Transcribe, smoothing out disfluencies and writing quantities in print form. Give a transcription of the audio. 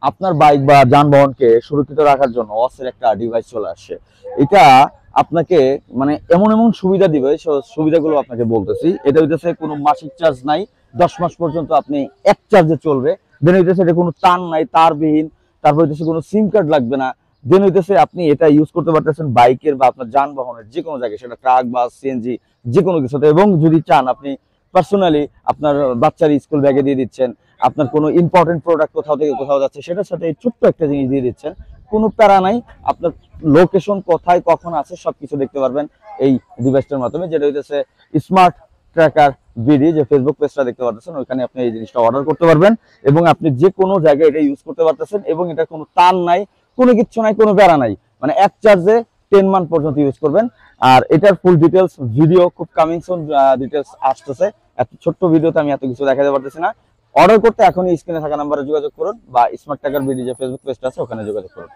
আপনার বাইক বা যানবাহনকে সুরক্ষিত রাখার জন্য ওয়াসের একটা ডিভাইস চলে আসছে। এটা আপনাকে মানে এমন এমন সুবিধা দিবে, সুবিধাগুলো আপনাকে বলতেছি। এটা হইতেছে কোনো মাসিক চার্জ নাই, 10 মাস পর্যন্ত আপনি এক চার্জে চলবে। দেন হইতেছে এটা কোনো তার নাই, তারবিহীন। তারপর হইতেছে কোনো সিম কার্ড লাগবে না। দেন হইতেছে আপনি এটা ইউজ করতে পারতেছেন বাইকের বা আপনার যানবাহনের যে কোনো জায়গায়, সেটা ট্রাক বা সিএনজি যে কোনো কিছুতে। এবং যদি চান আপনি পার্সোনালি আপনার বাচ্চার স্কুল ব্যাগে দিয়ে দিচ্ছেন, আপনার কোনো ইম্পর্টেন্ট প্রোডাক্ট কোথাও থেকে কোথাও যাচ্ছে, সেটার সাথে এই ছোট্ট একটা জিনিস দিয়ে দিচ্ছেন, কোনো প্যারা নাই। আপনার লোকেশন কোথায় কখন আছে সবকিছু দেখতে পারবেন এই ডিভাইসটার মাধ্যমে, যেটা হইতেছে স্মার্ট ট্র্যাকার বিডি। যে ফেসবুক পেজটা দেখতে পাচ্ছেন, ওইখানে আপনি এই জিনিসটা অর্ডার করতে পারবেন এবং আপনি যে কোনো জায়গায় এটা ইউজ করতে পারতেছেন। এবং এটা কোনো তার নাই, কোনো কিচ্ছু নাই, কোনো প্যারা নাই, মানে এক চার্জে 10 মান্থ পর্যন্ত ইউজ করবেন। আর এটার ফুল ডিটেলস ভিডিও খুব কামিং সুন ডিটেলস আসতেছে। এত ছোট্ট ভিডিওতে আমি এত কিছু দেখাতে পারতেছি না। অর্ডার করতে এখনই স্ক্রিনে থাকা নাম্বারে যোগাযোগ করুন বা স্মার্ট ট্র্যাকার বিডি যে ফেসবুক পেজটা আছে ওখানে যোগাযোগ করুন।